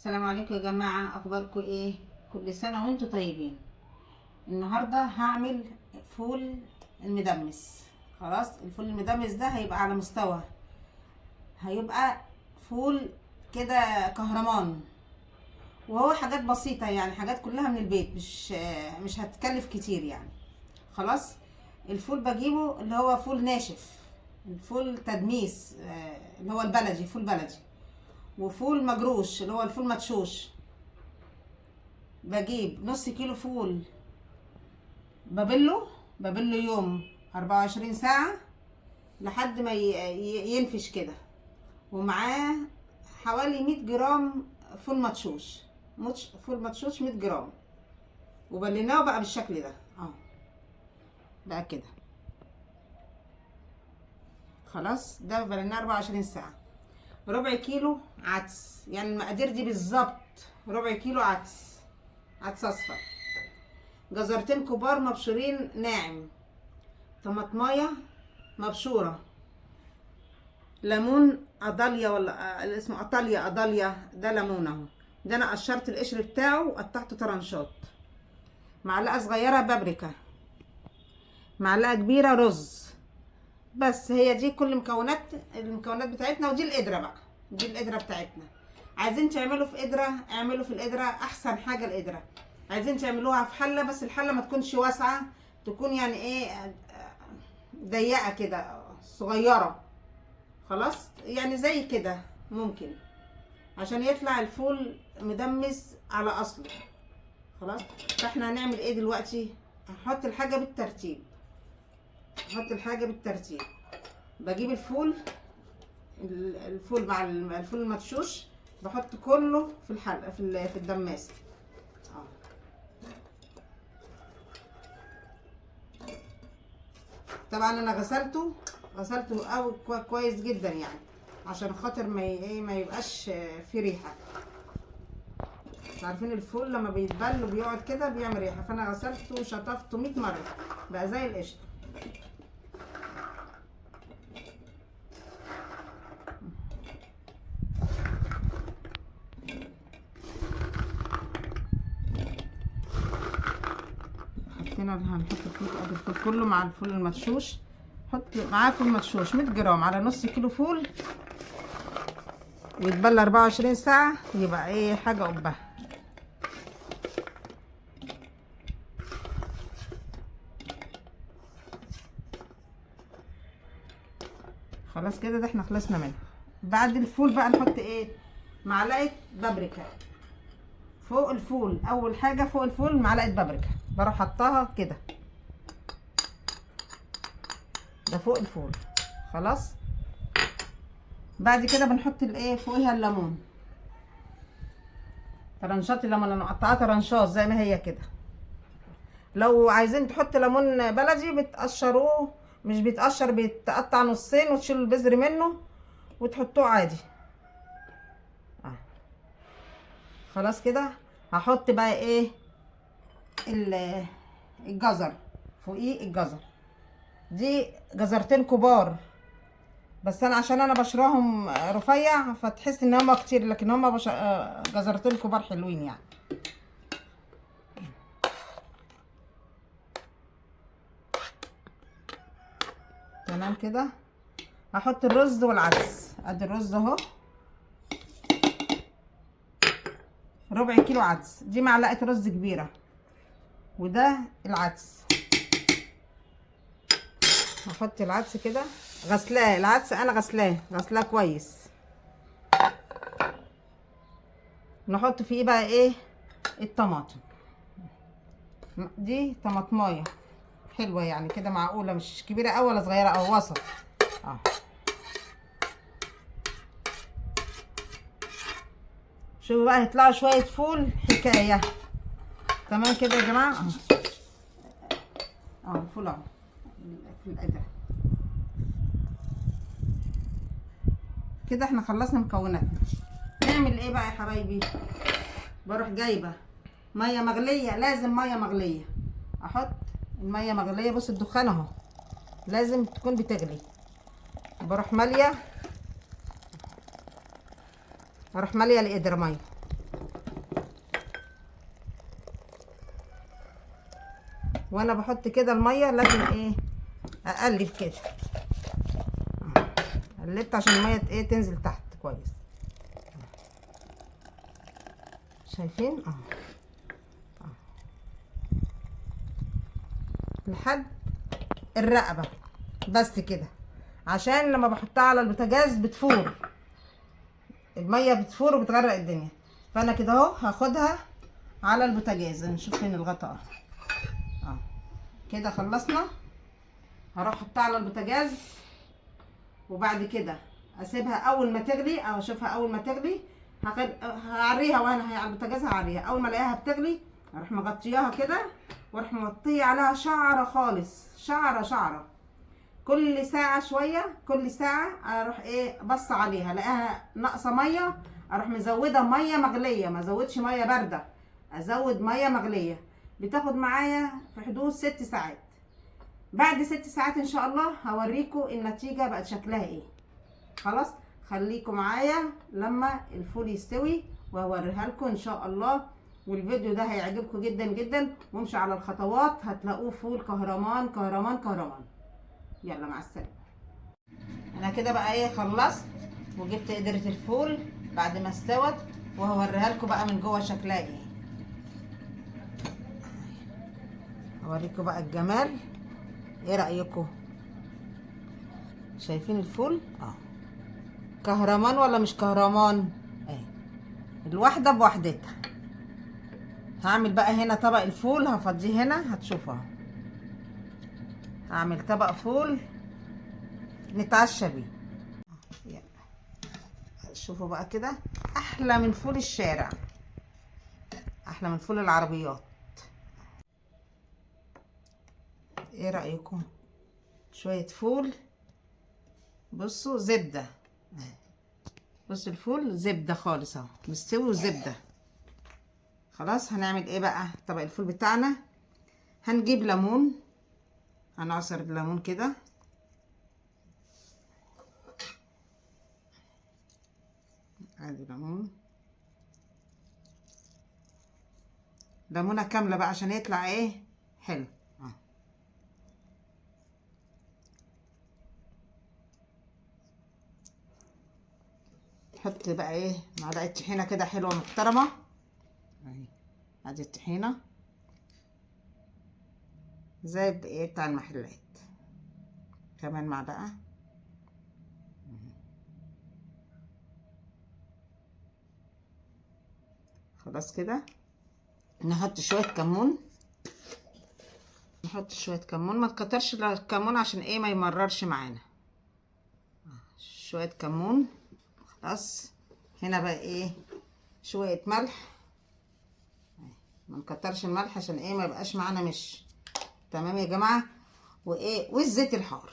السلام عليكم يا جماعة، اخباركم ايه؟ كل سنة وانتم طيبين. النهاردة هعمل فول المدمس. خلاص، الفول المدمس ده هيبقى على مستوى، هيبقى فول كده كهرمان، وهو حاجات بسيطة يعني، حاجات كلها من البيت، مش هتكلف كتير يعني. خلاص، الفول بجيبه اللي هو فول ناشف، الفول تدميس، اللي هو البلدي، فول بلدي، وفول مجروش اللي هو الفول مدشوش. بجيب نص كيلو فول، ببله يوم 24 ساعة لحد ما ينفش كده، ومعاه حوالي 100 جرام فول مدشوش، فول مدشوش 100 جرام، وبليناه بقى بالشكل ده اهو، بقى كده. خلاص، ده بليناه 24 ساعة. ربع كيلو عدس، يعني المقادير دي بالظبط، ربع كيلو عدس اصفر، جزرتين كبار مبشورين ناعم، طماطمايه مبشوره، ليمون اضاليا، ولا اسمه اضاليا، ده ليمون اهو، ده انا قشرت القشر بتاعه وقطعته طرنشات، معلقه صغيره بابريكا، معلقه كبيره رز. بس هي دي كل المكونات بتاعتنا. ودي القدره بقى، دي القدره بتاعتنا. عايزين تعملوا في قدره اعملوا في القدره، احسن حاجه القدره. عايزين تعملوها في حله، بس الحله ما تكونش واسعه، تكون يعني ايه، ضيقه كده، صغيره. خلاص، يعني زي كده ممكن، عشان يطلع الفول مدمس على اصله. خلاص، فاحنا هنعمل ايه دلوقتي؟ هحط الحاجه بالترتيب، بجيب الفول مع الفول المدشوش، بحط كله في الحلقه في الدماسه. طبعا انا غسلته قوي كويس جدا يعني، عشان خاطر ما يبقاش فيه ريحه. عارفين الفول لما بيتبل وبيقعد كده بيعمل ريحه، فانا غسلته وشطفته 100 مره، بقى زي القشطه. هنحط الفول كله مع الفول المدشوش، حط معاه فول مدشوش 100 جرام على نص كيلو فول، ويتبل 24 ساعه، يبقى ايه، حاجه قبها. خلاص كده، ده احنا خلصنا منه. بعد الفول بقى نحط ايه، معلقه بابريكا فوق الفول. اول حاجه فوق الفول معلقه بابريكا، بروح حطاها كده، ده فوق الفول. خلاص، بعد كده بنحط الايه فوقها الليمون، طرنشات الليمون، انا مقطعاها طرنشات زي ما هي كده. لو عايزين تحط ليمون بلدي بتقشروه، مش بيتقشر، بيتقطع نصين وتشيلوا البذر منه وتحطوه عادي. خلاص كده، هحط بقى ايه، الجزر فوقيه. الجزر دي جزرتين كبار، بس انا عشان انا بشراهم رفيع فتحس ان هما كتير، لكن هما جزرتين كبار حلوين يعني. تمام كده. هحط الرز والعدس، ادي الرز اهو، ربع كيلو عدس، دي معلقه رز كبيره، وده العدس. هحط العدس كده، غسلاه العدس، انا غسلاه كويس. نحط فيه بقى ايه، الطماطم. دي طماطمايه حلوه يعني كده، معقوله، مش كبيره قوي ولا صغيره او وسط. شوفوا بقى، هيطلعوا شويه فول حكايه. تمام كده يا جماعه، الفول اهو في القدر كده. احنا خلصنا مكوناتنا. نعمل ايه بقى يا حبايبي؟ بروح جايبه ميه مغليه، لازم ميه مغليه. احط الميه مغليه، بص الدخان اهو، لازم تكون بتغلي. بروح ماليه القدر ميه، وانا بحط كده الميه لازم ايه اقلب كده. قلبت عشان الميه ايه تنزل تحت كويس. شايفين لحد الرقبه بس كده، عشان لما بحطها على البوتاجاز بتفور، الميه بتفور وبتغرق الدنيا. فانا كده اهو هاخدها على البوتاجاز. نشوف فين الغطا. كده خلصنا. هروح احطها على البوتاجاز، وبعد كده اسيبها اول ما تغلي، او اشوفها اول ما تغلي هعريها. وانا على البوتاجاز هعريها اول ما الاقيها بتغلي، اروح مغطياها كده، واروح مغطيه عليها شعره خالص، شعره كل ساعه شويه، كل ساعه اروح ايه بص عليها الاقيها ناقصه ميه، اروح مزوده ميه مغليه. ما ازودش ميه بارده، ازود ميه مغليه. بتاخد معايا في حدود 6 ساعات. بعد 6 ساعات ان شاء الله هوريكم النتيجه بقت شكلها ايه. خلاص خليكم معايا لما الفول يستوي وهوريها لكم ان شاء الله. والفيديو ده هيعجبكم جدا جدا، وامشوا على الخطوات هتلاقوه فول كهرمان كهرمان كهرمان. يلا مع السلامه. انا كده بقى ايه خلصت، وجبت قدرة الفول بعد ما استوت، وهوريها لكم بقى من جوه شكلها ايه. هوريكم بقى الجمال. ايه رايكم؟ شايفين الفول كهرمان ولا مش كهرمان؟ اهي الواحده بوحدتها. هعمل بقى هنا طبق الفول، هفضيه هنا هتشوفوا. هعمل طبق فول نتعشى بيه. يلا شوفوا بقى كده، احلى من فول الشارع، احلى من فول العربيات. ايه رايكم؟ شويه فول، بصوا زبده. بصوا الفول زبده خالص اهو، مستوي وزبده. خلاص هنعمل ايه بقى؟ طبق الفول بتاعنا هنجيب ليمون، هنعصر الليمون كده. ادي ليمون، ليمونه كامله بقى عشان يطلع ايه حلو. نحط بقى ايه معلقه طحينه كده حلوه محترمه اهي. ادي الطحينه زي ايه بتاع المحلات. كمان معلقه. خلاص كده نحط شويه كمون، نحط شويه كمون، ما تكترش الكمون عشان ايه ما يمررش معانا. شويه كمون. خلاص هنا بقى ايه شويه ملح، ما نكترش الملح عشان ايه ما يبقاش معانا مش تمام يا جماعه. وايه والزيت الحار.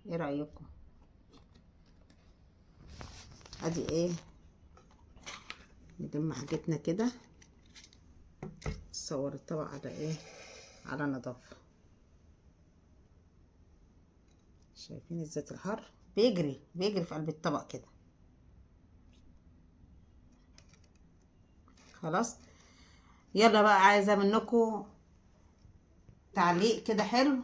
ايه رايكم؟ ادي ايه نلم حاجتنا كده، نصور الطبق على ايه على نظافه. شايفين الزيت الحار بيجري في قلب الطبق كده. خلاص يلا بقى عايزه منكم تعليق كده حلو،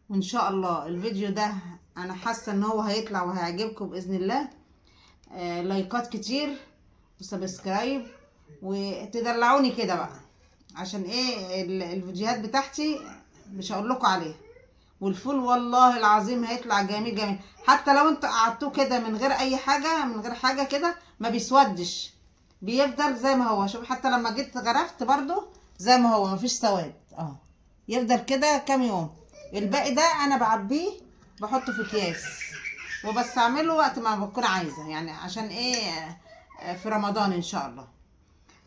وان شاء الله الفيديو ده انا حاسه ان هو هيطلع وهيعجبكم باذن الله. لايكات كتير وسبسكرايب، وتدلعوني كده بقى عشان ايه الفيديوهات بتاعتي مش هقول لكم عليها. والفول والله العظيم هيطلع جميل جميل، حتى لو انتوا قعدتوه كده من غير اي حاجه، من غير حاجه كده ما بيسودش، بيفضل زي ما هو. شوف حتى لما جيت غرفت برضو زي ما هو، مفيش سواد يفضل كده كام يوم. الباقي ده انا بعبيه بحطه في اكياس وبستعمله وقت ما بكون عايزه، يعني عشان ايه في رمضان ان شاء الله.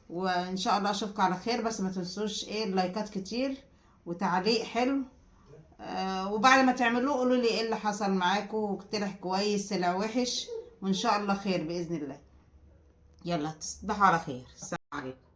وان شاء الله اشوفكم على خير، بس ما تنسوش ايه اللايكات كتير وتعليق حلو. وبعد ما تعملوه قولوا لي ايه اللي حصل معاكم، طلع كويس طلع وحش، وان شاء الله خير باذن الله. يلا تصبحوا على خير. السلام عليكم.